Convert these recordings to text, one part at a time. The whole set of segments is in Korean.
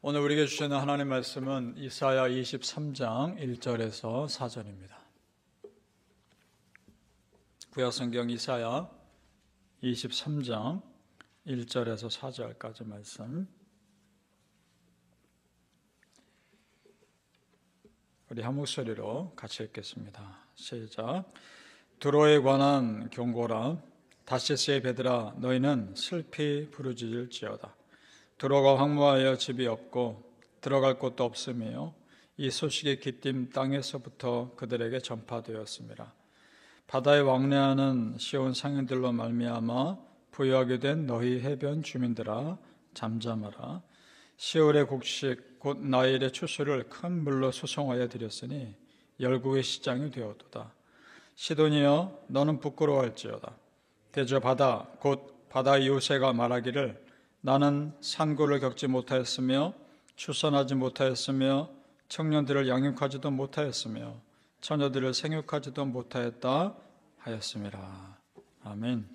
오늘 우리에게 주시는 하나님의 말씀은 이사야 23장 1절에서 4절입니다. 구약성경 이사야 23장 1절에서 4절까지 말씀. 우리 한 목소리로 같이 읽겠습니다. 시작. 두로에 관한 경고라. 다시스의 배들아, 너희는 슬피 부르짖을지어다. 두로가 황무하여 집이 없고 들어갈 곳도 없으며 이 소식이 기띔 땅에서부터 그들에게 전파되었습니다. 바다에 왕래하는 시온 상인들로 말미암아 부유하게 된 너희 해변 주민들아, 잠잠하라. 시올의 곡식 곧 나일의 추수를 큰 물로 소송하여 드렸으니 열국의 시장이 되었도다. 시돈이여, 너는 부끄러워할지어다. 대저 바다 곧 바다의 요새가 말하기를 나는 산고를 겪지 못하였으며 출산하지 못하였으며 청년들을 양육하지도 못하였으며 처녀들을 생육하지도 못하였다 하였습니다. 아멘.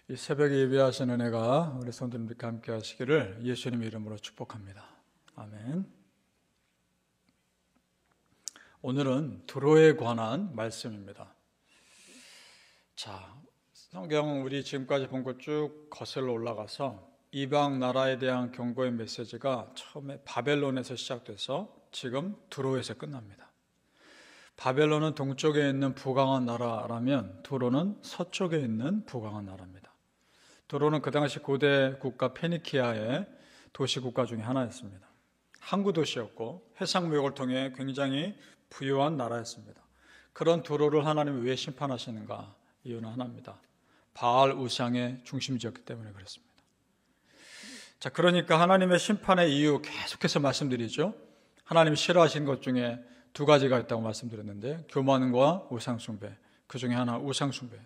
이 새벽에 예배하시는 은혜가 우리 성도님들과 함께 하시기를 예수님 이름으로 축복합니다. 아멘. 오늘은 두로에 관한 말씀입니다. 자, 성경 우리 지금까지 본 것 쭉 거슬러 올라가서 이방 나라에 대한 경고의 메시지가 처음에 바벨론에서 시작돼서 지금 두로에서 끝납니다. 바벨론은 동쪽에 있는 부강한 나라라면 두로는 서쪽에 있는 부강한 나라입니다. 두로는 그 당시 고대 국가 페니키아의 도시 국가 중에 하나였습니다. 항구 도시였고 해상무역을 통해 굉장히 부유한 나라였습니다. 그런 두로를 하나님이 왜 심판하시는가? 이유는 하나입니다. 바알 우상의 중심지였기 때문에 그렇습니다. 자, 그러니까 하나님의 심판의 이유 계속해서 말씀드리죠. 하나님이 싫어하시는 것 중에 두 가지가 있다고 말씀드렸는데 교만과 우상숭배, 그 중에 하나 우상숭배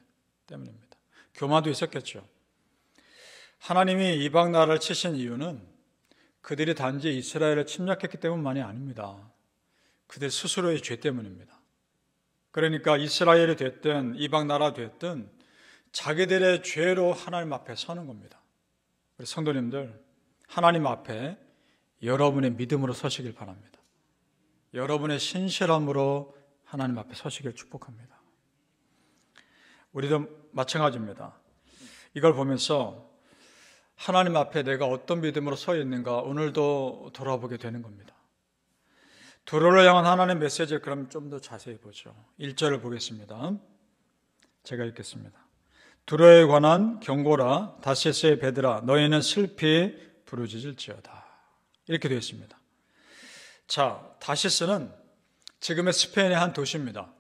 때문입니다. 교만도 있었겠죠. 하나님이 이방 나라를 치신 이유는 그들이 단지 이스라엘을 침략했기 때문만이 아닙니다. 그들 스스로의 죄 때문입니다. 그러니까 이스라엘이 됐든 이방 나라 됐든 자기들의 죄로 하나님 앞에 서는 겁니다. 우리 성도님들, 하나님 앞에 여러분의 믿음으로 서시길 바랍니다. 여러분의 신실함으로 하나님 앞에 서시길 축복합니다. 우리도 마찬가지입니다. 이걸 보면서 하나님 앞에 내가 어떤 믿음으로 서 있는가 오늘도 돌아보게 되는 겁니다. 두로를 향한 하나님의 메시지를 그럼 좀 더 자세히 보죠. 1절을 보겠습니다. 제가 읽겠습니다. 두로에 관한 경고라. 다시스의 배들아, 너희는 슬피 부르짖을지어다. 이렇게 되어 있습니다. 자, 다시스는 지금의 스페인의 한 도시입니다.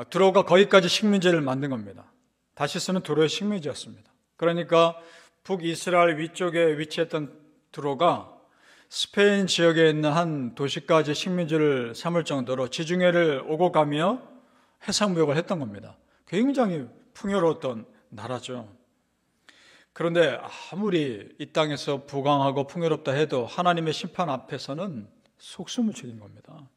두로가 거기까지 식민지를 만든 겁니다. 다시스는 두로의 식민지였습니다. 그러니까 북이스라엘 위쪽에 위치했던 두로가 스페인 지역에 있는 한 도시까지 식민지를 삼을 정도로 지중해를 오고 가며 해상무역을 했던 겁니다. 굉장히 풍요로웠던 나라죠. 그런데 아무리 이 땅에서 부강하고 풍요롭다 해도 하나님의 심판 앞에서는 속수무책인 겁니다.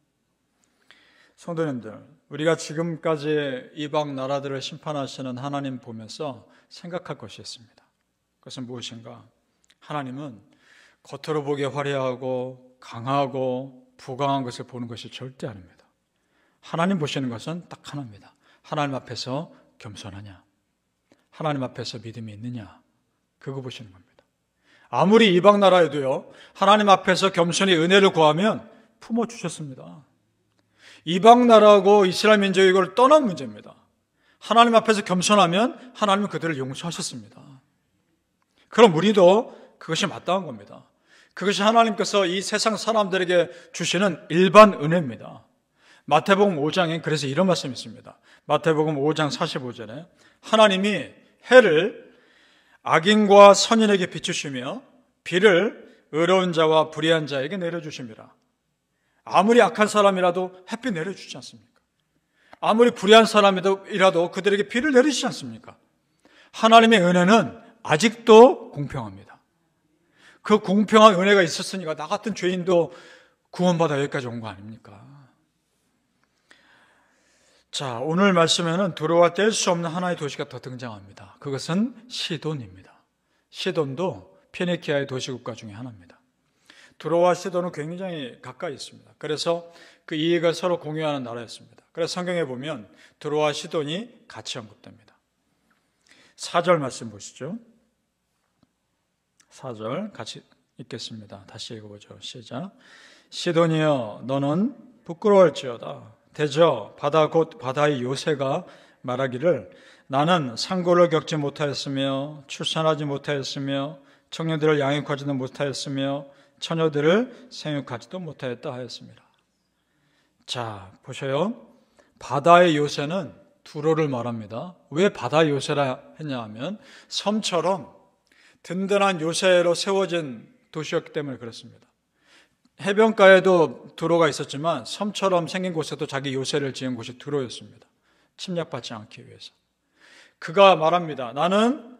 성도님들, 우리가 지금까지 이방 나라들을 심판하시는 하나님 보면서 생각할 것이 있습니다. 그것은 무엇인가? 하나님은 겉으로 보기에 화려하고 강하고 부강한 것을 보는 것이 절대 아닙니다. 하나님 보시는 것은 딱 하나입니다. 하나님 앞에서 겸손하냐? 하나님 앞에서 믿음이 있느냐? 그거 보시는 겁니다. 아무리 이방 나라에도요, 하나님 앞에서 겸손히 은혜를 구하면 품어주셨습니다. 이방 나라하고 이스라엘 민족이 이걸 떠난 문제입니다. 하나님 앞에서 겸손하면 하나님은 그들을 용서하셨습니다. 그럼 우리도 그것이 마땅한 겁니다. 그것이 하나님께서 이 세상 사람들에게 주시는 일반 은혜입니다. 마태복음 5장에 그래서 이런 말씀이 있습니다. 마태복음 5장 45절에 하나님이 해를 악인과 선인에게 비추시며 비를 의로운 자와 불의한 자에게 내려주십니다. 아무리 악한 사람이라도 햇빛 내려주지 않습니까? 아무리 불의한 사람이라도 그들에게 비를 내리시지 않습니까? 하나님의 은혜는 아직도 공평합니다. 그 공평한 은혜가 있었으니까 나 같은 죄인도 구원받아 여기까지 온 거 아닙니까? 자, 오늘 말씀에는 두로와 뗄 수 없는 하나의 도시가 더 등장합니다. 그것은 시돈입니다. 시돈도 페니키아의 도시국가 중에 하나입니다. 두로와 시돈은 굉장히 가까이 있습니다. 그래서 그 이익을 서로 공유하는 나라였습니다. 그래서 성경에 보면 두로와 시돈이 같이 언급됩니다. 4절 말씀 보시죠. 4절 같이 읽겠습니다. 다시 읽어보죠. 시작. 시돈이여 너는 부끄러울지어다. 대저 바다 곧 바다의 요새가 말하기를 나는 상고를 겪지 못하였으며 출산하지 못하였으며 청년들을 양육하지도 못하였으며 처녀들을 생육하지도 못하였다 하였습니다. 자, 보셔요. 바다의 요새는 두로를 말합니다. 왜 바다의 요새라 했냐 하면 섬처럼 든든한 요새로 세워진 도시였기 때문에 그렇습니다. 해변가에도 두로가 있었지만 섬처럼 생긴 곳에도 자기 요새를 지은 곳이 두로였습니다. 침략받지 않기 위해서. 그가 말합니다. 나는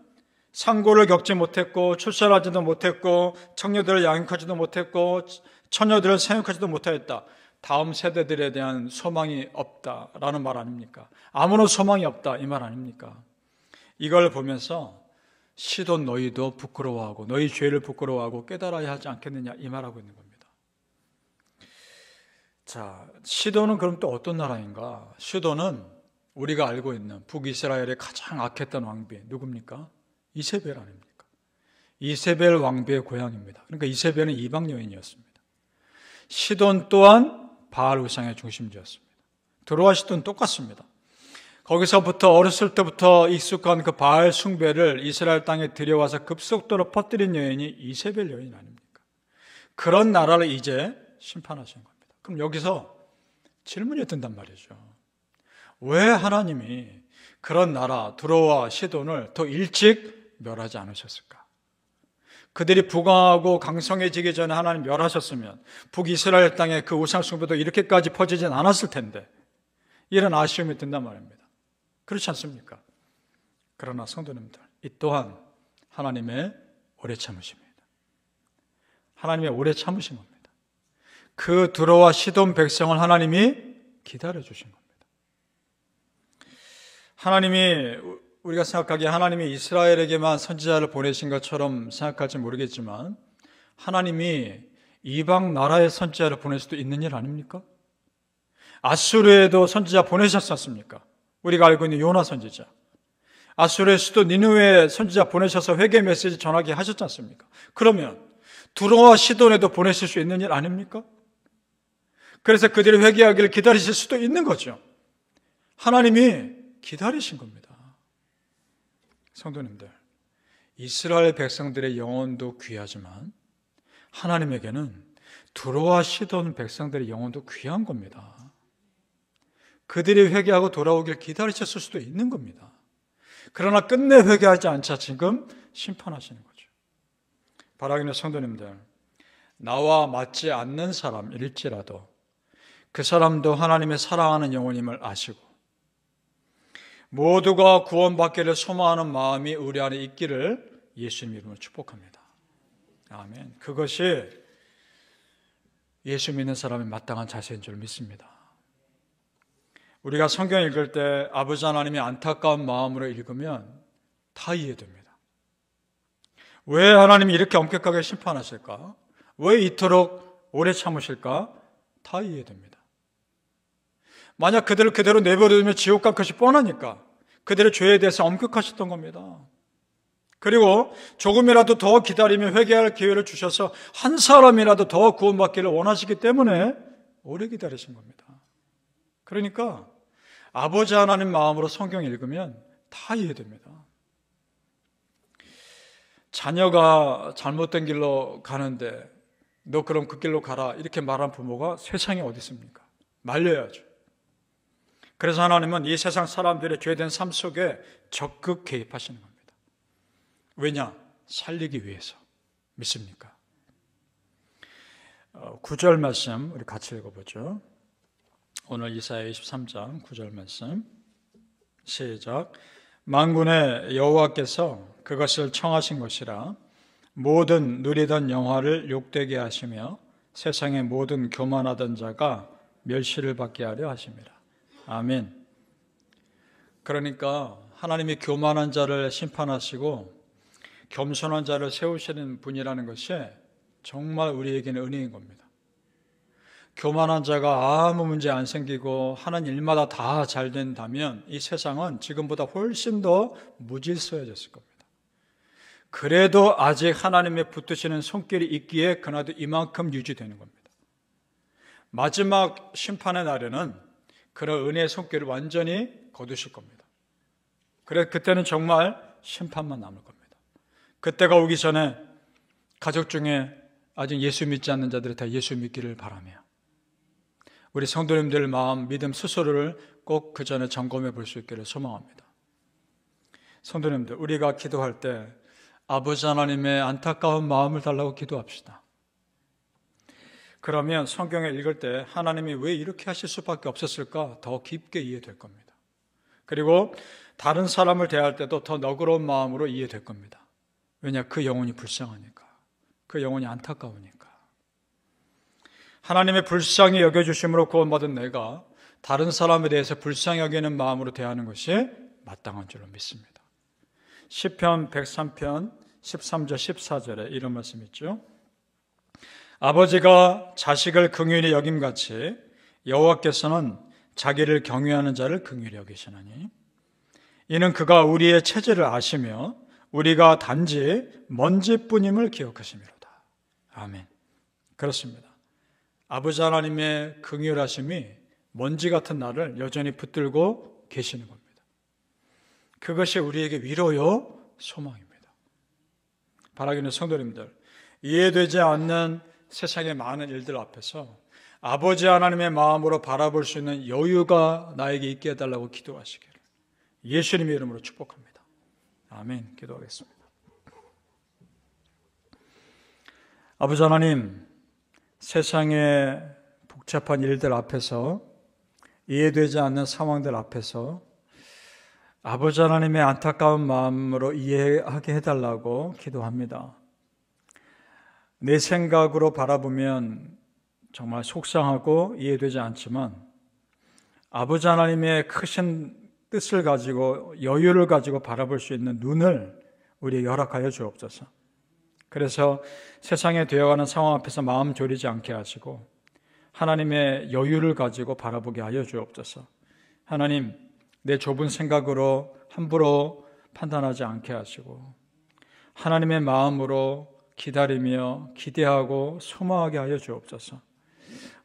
상고를 겪지 못했고 출산하지도 못했고 청녀들을 양육하지도 못했고 처녀들을 생육하지도 못하였다. 다음 세대들에 대한 소망이 없다라는 말 아닙니까? 아무런 소망이 없다 이 말 아닙니까? 이걸 보면서 시돈 너희도 부끄러워하고 너희 죄를 부끄러워하고 깨달아야 하지 않겠느냐 이 말하고 있는 겁니다. 자, 시돈은 그럼 또 어떤 나라인가? 시돈은 우리가 알고 있는 북이스라엘의 가장 악했던 왕비 누굽니까? 이세벨 아닙니까? 이세벨 왕비의 고향입니다. 그러니까 이세벨은 이방 여인이었습니다. 시돈 또한 바알 우상의 중심지였습니다. 두로와 시돈 똑같습니다. 거기서부터 어렸을 때부터 익숙한 그 바알 숭배를 이스라엘 땅에 들여와서 급속도로 퍼뜨린 여인이 이세벨 여인 아닙니까? 그런 나라를 이제 심판하신 겁니다. 그럼 여기서 질문이 든단 말이죠. 왜 하나님이 그런 나라 두로와 시돈을 더 일찍 멸하지 않으셨을까? 그들이 부강하고 강성해지기 전에 하나님 멸하셨으면 북이스라엘 땅에 그 우상숭배도 이렇게까지 퍼지진 않았을 텐데 이런 아쉬움이 든단 말입니다. 그렇지 않습니까? 그러나 성도님들, 이 또한 하나님의 오래 참으십니다. 하나님의 오래 참으신 겁니다. 그 두로와 시돈 백성을 하나님이 기다려주신 겁니다. 하나님이 우리가 생각하기에 하나님이 이스라엘에게만 선지자를 보내신 것처럼 생각할지 모르겠지만 하나님이 이방 나라에 선지자를 보낼 수도 있는 일 아닙니까? 아수르에도 선지자 보내셨지 않습니까? 우리가 알고 있는 요나 선지자. 아수르의 수도 니느웨에 선지자 보내셔서 회개 메시지 전하게 하셨지 않습니까? 그러면 두로와 시돈에도 보내실 수 있는 일 아닙니까? 그래서 그들이 회개하기를 기다리실 수도 있는 거죠. 하나님이 기다리신 겁니다. 성도님들, 이스라엘 백성들의 영혼도 귀하지만 하나님에게는 두로와 시돈 백성들의 영혼도 귀한 겁니다. 그들이 회개하고 돌아오길 기다리셨을 수도 있는 겁니다. 그러나 끝내 회개하지 않자 지금 심판하시는 거죠. 바라기는 성도님들, 나와 맞지 않는 사람일지라도 그 사람도 하나님의 사랑하는 영혼임을 아시고 모두가 구원받기를 소망하는 마음이 우리 안에 있기를 예수님 이름으로 축복합니다. 아멘. 그것이 예수 믿는 사람의 마땅한 자세인 줄 믿습니다. 우리가 성경 읽을 때 아버지 하나님의 안타까운 마음으로 읽으면 다 이해됩니다. 왜 하나님이 이렇게 엄격하게 심판하실까? 왜 이토록 오래 참으실까? 다 이해됩니다. 만약 그들을 그대로 내버려두면 지옥 갈 것이 뻔하니까 그들의 죄에 대해서 엄격하셨던 겁니다. 그리고 조금이라도 더 기다리면 회개할 기회를 주셔서 한 사람이라도 더 구원받기를 원하시기 때문에 오래 기다리신 겁니다. 그러니까 아버지 하나님 마음으로 성경 읽으면 다 이해됩니다. 자녀가 잘못된 길로 가는데 너 그럼 그 길로 가라 이렇게 말한 부모가 세상에 어디 있습니까? 말려야죠. 그래서 하나님은 이 세상 사람들의 죄된 삶 속에 적극 개입하시는 겁니다. 왜냐? 살리기 위해서. 믿습니까? 9절 말씀 우리 같이 읽어보죠. 오늘 이사야 23장 9절 말씀 시작. 만군의 여호와께서 그것을 청하신 것이라 모든 누리던 영화를 욕되게 하시며 세상의 모든 교만하던 자가 멸시를 받게 하려 하심이라. 아멘. 그러니까 하나님이 교만한 자를 심판하시고 겸손한 자를 세우시는 분이라는 것이 정말 우리에게는 은혜인 겁니다. 교만한 자가 아무 문제 안 생기고 하는 일마다 다 잘 된다면 이 세상은 지금보다 훨씬 더 무질서해졌을 겁니다. 그래도 아직 하나님의 붙드시는 손길이 있기에 그나도 이만큼 유지되는 겁니다. 마지막 심판의 날에는 그런 은혜의 손길을 완전히 거두실 겁니다. 그래 그때는 정말 심판만 남을 겁니다. 그때가 오기 전에 가족 중에 아직 예수 믿지 않는 자들이 다 예수 믿기를 바라며 우리 성도님들 마음, 믿음 스스로를 꼭 그 전에 점검해 볼 수 있기를 소망합니다. 성도님들, 우리가 기도할 때 아버지 하나님의 안타까운 마음을 달라고 기도합시다. 그러면 성경을 읽을 때 하나님이 왜 이렇게 하실 수밖에 없었을까 더 깊게 이해될 겁니다. 그리고 다른 사람을 대할 때도 더 너그러운 마음으로 이해될 겁니다. 왜냐? 그 영혼이 불쌍하니까. 그 영혼이 안타까우니까. 하나님의 불쌍히 여겨주심으로 구원받은 내가 다른 사람에 대해서 불쌍히 여기는 마음으로 대하는 것이 마땅한 줄로 믿습니다. 시편 103편 13절 14절에 이런 말씀 있죠. 아버지가 자식을 긍휼히 여김같이 여호와께서는 자기를 경외하는 자를 긍휼히 여기시나니 이는 그가 우리의 체질을 아시며 우리가 단지 먼지뿐임을 기억하심이로다. 아멘. 그렇습니다. 아버지 하나님의 긍휼하심이 먼지 같은 나를 여전히 붙들고 계시는 겁니다. 그것이 우리에게 위로요, 소망입니다. 바라기는 성도님들, 이해되지 않는 세상의 많은 일들 앞에서 아버지 하나님의 마음으로 바라볼 수 있는 여유가 나에게 있게 해달라고 기도하시기를 예수님의 이름으로 축복합니다. 아멘. 기도하겠습니다. 아버지 하나님, 세상의 복잡한 일들 앞에서 이해되지 않는 상황들 앞에서 아버지 하나님의 안타까운 마음으로 이해하게 해달라고 기도합니다. 내 생각으로 바라보면 정말 속상하고 이해되지 않지만 아버지 하나님의 크신 뜻을 가지고 여유를 가지고 바라볼 수 있는 눈을 우리에게 허락하여 주옵소서. 그래서 세상에 되어가는 상황 앞에서 마음 졸이지 않게 하시고 하나님의 여유를 가지고 바라보게 하여 주옵소서. 하나님, 내 좁은 생각으로 함부로 판단하지 않게 하시고 하나님의 마음으로 기다리며 기대하고 소망하게 하여 주옵소서.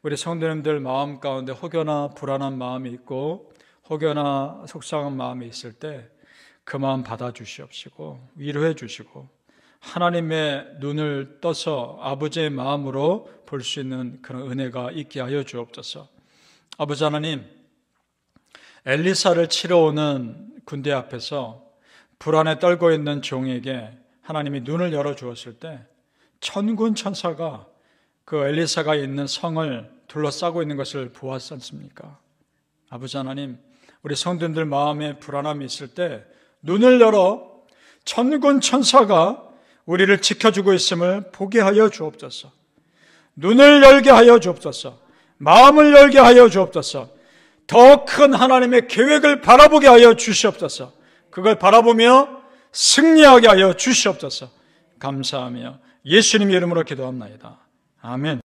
우리 성도님들 마음 가운데 혹여나 불안한 마음이 있고 혹여나 속상한 마음이 있을 때 그 마음 받아주시옵시고 위로해 주시고 하나님의 눈을 떠서 아버지의 마음으로 볼 수 있는 그런 은혜가 있게 하여 주옵소서. 아버지 하나님, 엘리사를 치러 오는 군대 앞에서 불안에 떨고 있는 종에게 하나님이 눈을 열어주었을 때 천군 천사가 그 엘리사가 있는 성을 둘러싸고 있는 것을 보았지 않습니까? 아버지 하나님, 우리 성도님들 마음에 불안함이 있을 때 눈을 열어 천군 천사가 우리를 지켜주고 있음을 보게 하여 주옵소서. 눈을 열게 하여 주옵소서. 마음을 열게 하여 주옵소서. 더 큰 하나님의 계획을 바라보게 하여 주시옵소서. 그걸 바라보며 승리하게 하여 주시옵소서. 감사하며 예수님의 이름으로 기도합나이다. 아멘.